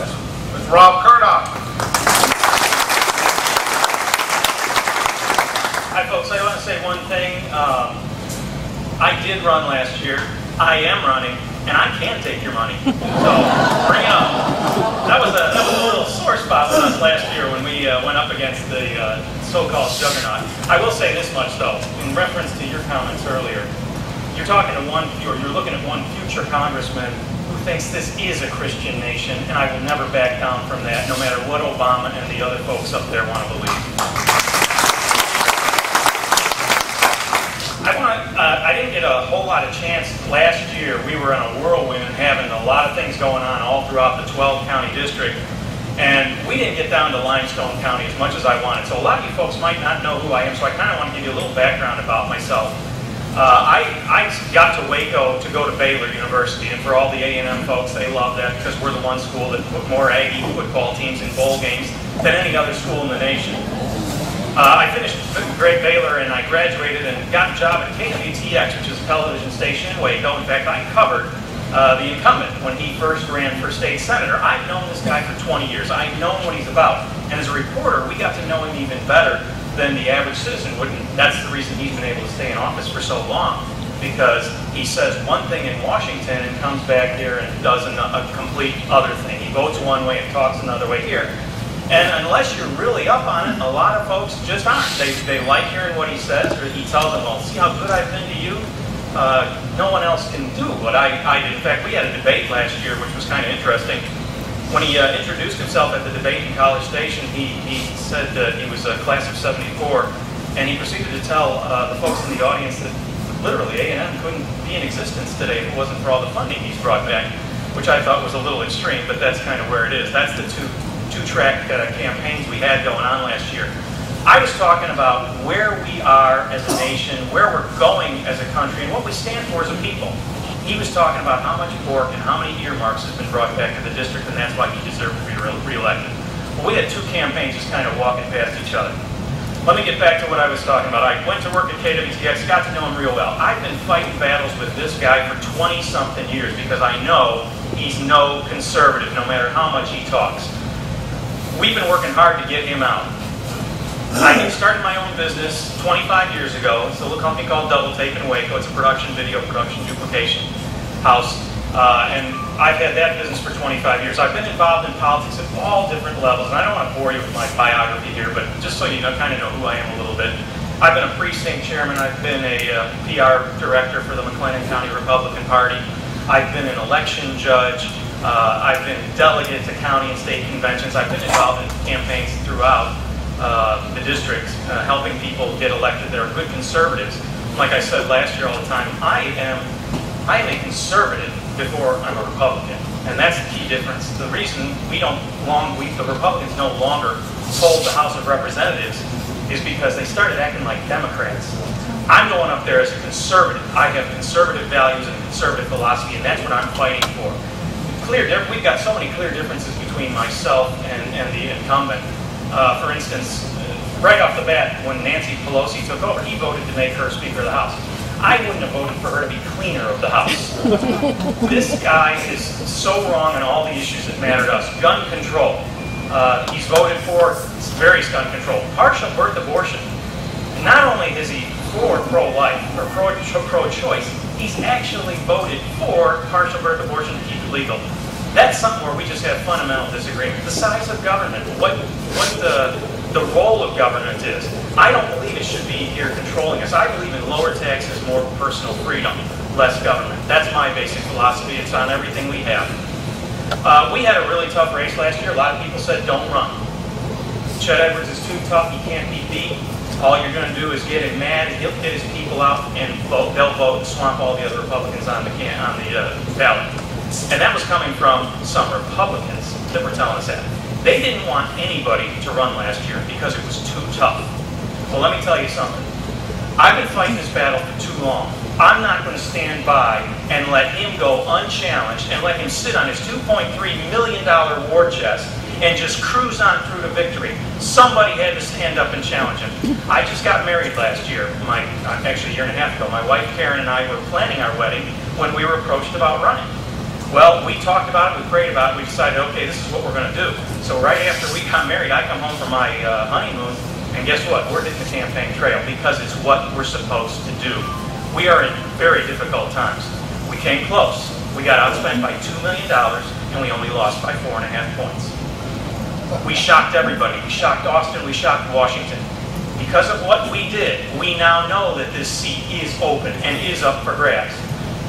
with Rob Curnock. Hi folks, I want to say one thing. I did run last year. I am running, and I can take your money. So bring it on. That was a little sore spot with us last year when we went up against the so-called juggernaut. I will say this much though, in reference to your comments earlier. You're looking at one future congressman who thinks this is a Christian nation, and I will never back down from that, no matter what Obama and the other folks up there want to believe. I didn't get a whole lot of chance last year. We were in a whirlwind, having a lot of things going on all throughout the 12-county district, and we didn't get down to Limestone County as much as I wanted. So a lot of you folks might not know who I am, so I kind of want to give you a little background about myself. I got to Waco to go to Baylor University, and for all the A&M folks, they love that because we're the one school that put more Aggie football teams in bowl games than any other school in the nation. I finished grade Baylor and I graduated and got a job at KWTX, which is a television station in Waco. In fact, I covered the incumbent when he first ran for state senator. I've known this guy for 20 years. I've known what he's about. And as a reporter, we got to know him even better than the average citizen wouldn't. That's the reason he's been able to stay in office for so long, because he says one thing in Washington and comes back here and does a complete other thing. He votes one way and talks another way here. And unless you're really up on it, a lot of folks just aren't. They like hearing what he says, or he tells them, well, see how good I've been to you? No one else can do what I did. In fact, we had a debate last year, which was kind of interesting. When he introduced himself at the debate in College Station, he said that he was a class of '74, and he proceeded to tell the folks in the audience that literally A&M couldn't be in existence today if it wasn't for all the funding he's brought back, which I thought was a little extreme, but that's kind of where it is. That's the two-track campaigns we had going on last year. I was talking about where we are as a nation, where we're going as a country, and what we stand for as a people. He was talking about how much pork and how many earmarks has been brought back to the district, and that's why he deserved to be re-elected. Well, we had two campaigns just kind of walking past each other. Let me get back to what I was talking about. I went to work at KWTX, got to know him real well. I've been fighting battles with this guy for 20-something years because I know he's no conservative, no matter how much he talks. We've been working hard to get him out. I started my own business 25 years ago. It's a little company called Double Tape in Waco. It's a video production duplication house. And I've had that business for 25 years. I've been involved in politics at all different levels. And I don't want to bore you with my biography here, but just so you kind of know who I am a little bit. I've been a precinct chairman. I've been a PR director for the McLennan County Republican Party. I've been an election judge. I've been delegate to county and state conventions. I've been involved in campaigns throughout the district, helping people get elected that are good conservatives. Like I said last year all the time, I am a conservative before I'm a Republican, and that's the key difference. The reason the Republicans no longer hold the House of Representatives is because they started acting like Democrats. I'm going up there as a conservative. I have conservative values and a conservative philosophy, and that's what I'm fighting for. We've got so many clear differences between myself and the incumbent. For instance, right off the bat, when Nancy Pelosi took over, he voted to make her Speaker of the House. I wouldn't have voted for her to be cleaner of the House. This guy is so wrong on all the issues that matter to us. Gun control. He's voted for various gun control. Partial birth abortion. Not only is he for pro-life or pro-choice, he's actually voted for partial birth abortion to keep it legal. That's something where we just have fundamental disagreement. The size of government, what the role of government is. I don't believe it should be here controlling us. I believe in lower taxes, more personal freedom, less government. That's my basic philosophy. It's on everything we have. We had a really tough race last year. A lot of people said don't run. Chet Edwards is too tough. He can't be beat. All you're going to do is get him mad, and he'll get his people out and vote. They'll vote and swamp all the other Republicans on the ballot. And that was coming from some Republicans that were telling us that. They didn't want anybody to run last year because it was too tough. Well, let me tell you something. I've been fighting this battle for too long. I'm not going to stand by and let him go unchallenged and let him sit on his $2.3 million war chest and just cruise on through to victory. Somebody had to stand up and challenge him. I just got married last year, actually a year and a half ago. My wife Karen and I were planning our wedding when we were approached about running. Well, we talked about it, we prayed about it, we decided, okay, this is what we're going to do. So right after we got married, I come home from my honeymoon, and guess what? We're hitting the campaign trail because it's what we're supposed to do. We are in very difficult times. We came close. We got outspent by $2 million, and we only lost by 4.5 points. We shocked everybody. We shocked Austin. We shocked Washington. Because of what we did, we now know that this seat is open and is up for grabs.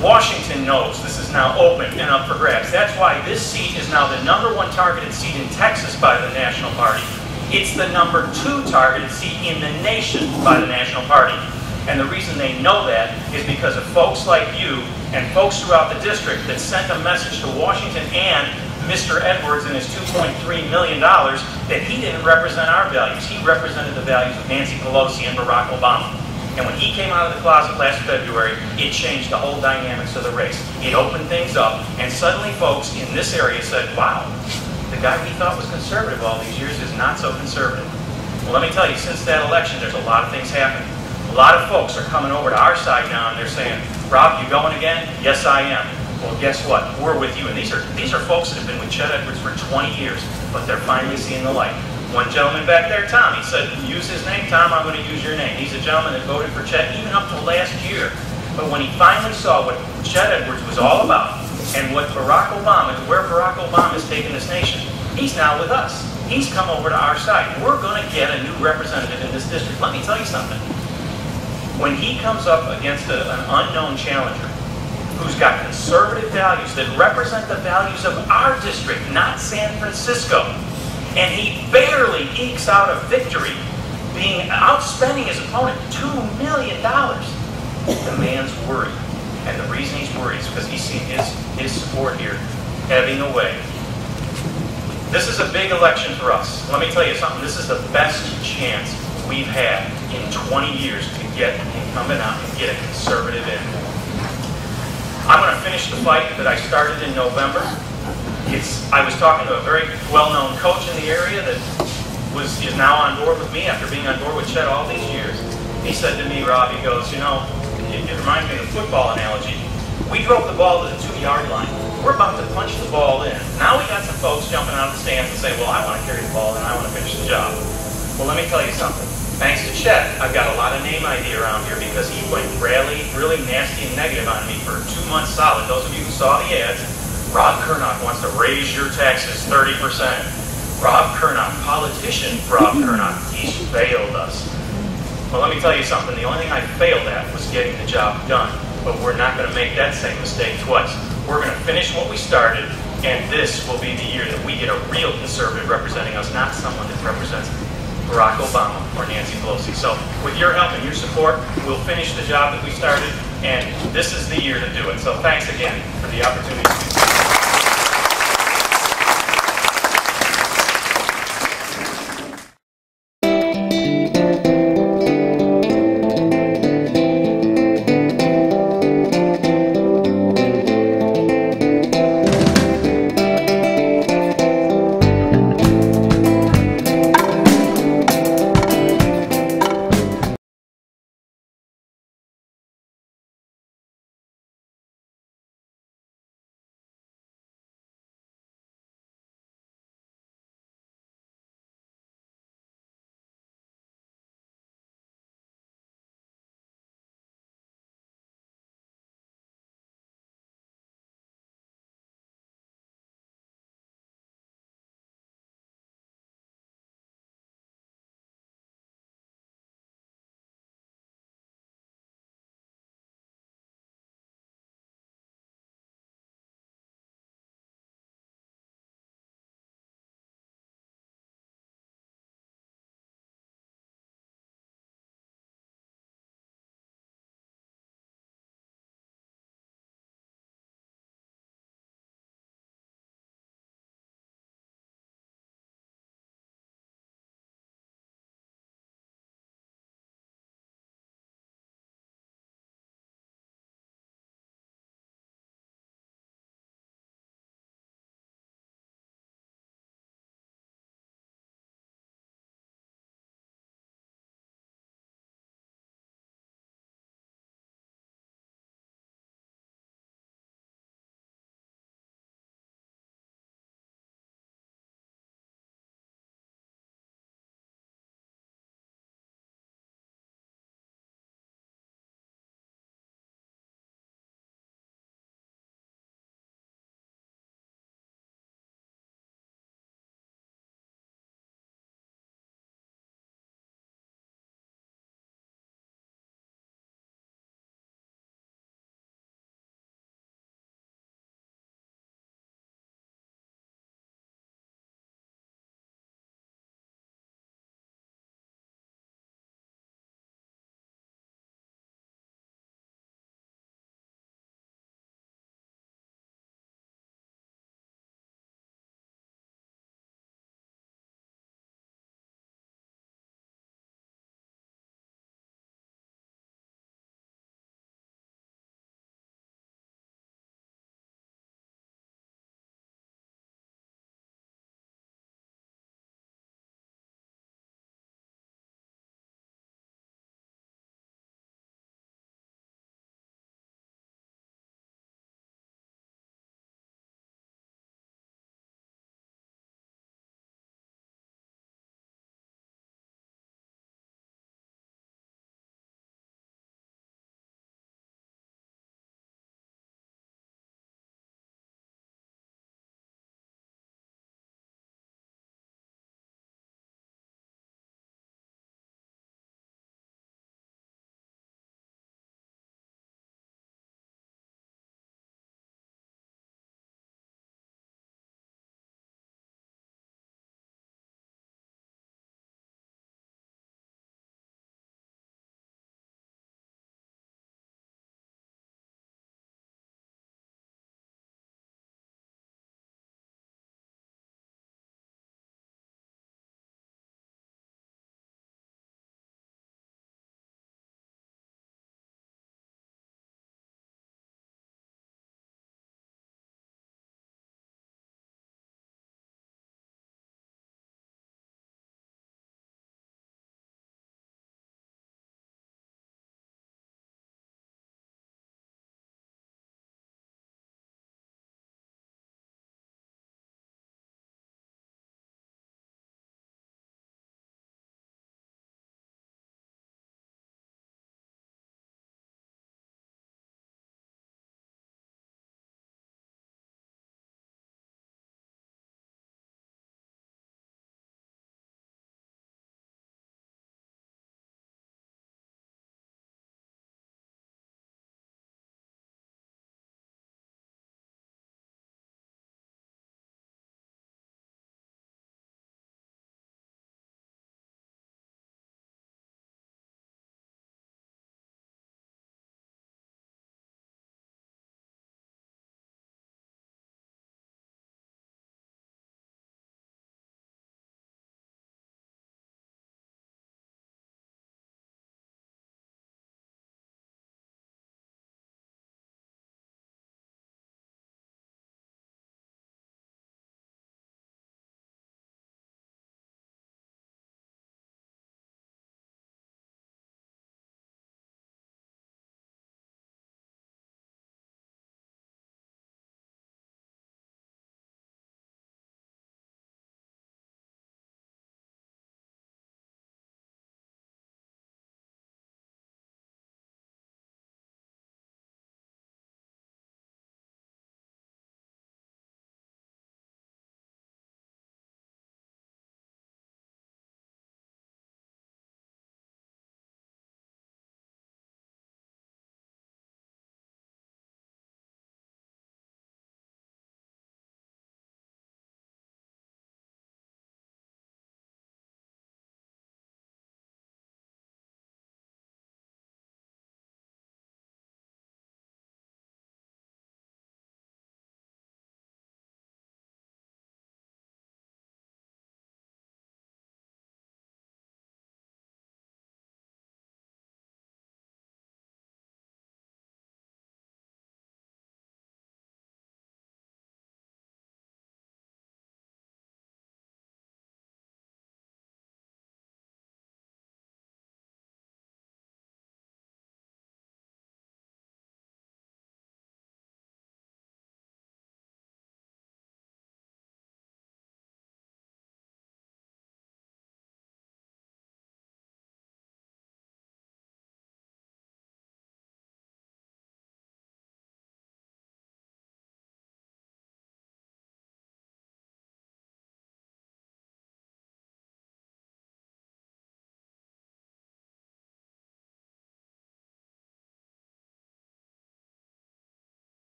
Washington knows this is now open and up for grabs. That's why this seat is now the #1 targeted seat in Texas by the National Party. It's the #2 targeted seat in the nation by the National Party. And the reason they know that is because of folks like you and folks throughout the district that sent a message to Washington and Mr. Edwards and his $2.3 million that he didn't represent our values. He represented the values of Nancy Pelosi and Barack Obama. And when he came out of the closet last February, it changed the whole dynamics of the race. It opened things up, and suddenly folks in this area said, wow, the guy we thought was conservative all these years is not so conservative. Well, let me tell you, since that election, there's a lot of things happening. A lot of folks are coming over to our side now, and they're saying, Rob, you going again? Yes, I am. Well, guess what? We're with you. And these are folks that have been with Chet Edwards for 20 years, but they're finally seeing the light. One gentleman back there, Tom, he said, use his name. Tom, I'm going to use your name. He's a gentleman that voted for Chet even up to last year. But when he finally saw what Chet Edwards was all about and what Barack Obama, where Barack Obama is taking this nation, he's now with us. He's come over to our side. We're going to get a new representative in this district. Let me tell you something. When he comes up against an unknown challenger who's got conservative values that represent the values of our district, not San Francisco, and he barely ekes out a victory, outspending his opponent $2 million, the man's worried. And the reason he's worried is because he's seen his support here ebbing away. This is a big election for us. Let me tell you something. This is the best chance we've had in 20 years to get an incumbent out and get a conservative in. I'm going to finish the fight that I started in November. I was talking to a very well-known coach in the area that is now on board with me after being on board with Chet all these years. He said to me, Rob, he goes, you know, it reminds me of the football analogy. We drove the ball to the 2-yard line. We're about to punch the ball in. Now we got some folks jumping out of the stands and saying, well, I want to carry the ball and I want to finish the job. Well, let me tell you something. Thanks to Chet, I've got a lot of name ID around here because he went really nasty and negative on me for 2 months solid. Those of you who saw the ads, Rob Curnock wants to raise your taxes 30%. Rob Curnock, politician Rob Curnock, he's failed us. Well, let me tell you something. The only thing I failed at was getting the job done. But we're not going to make that same mistake twice. We're going to finish what we started, and this will be the year that we get a real conservative representing us, not someone that represents Barack Obama or Nancy Pelosi. So with your help and your support, we'll finish the job that we started, and this is the year to do it. So thanks again for the opportunity to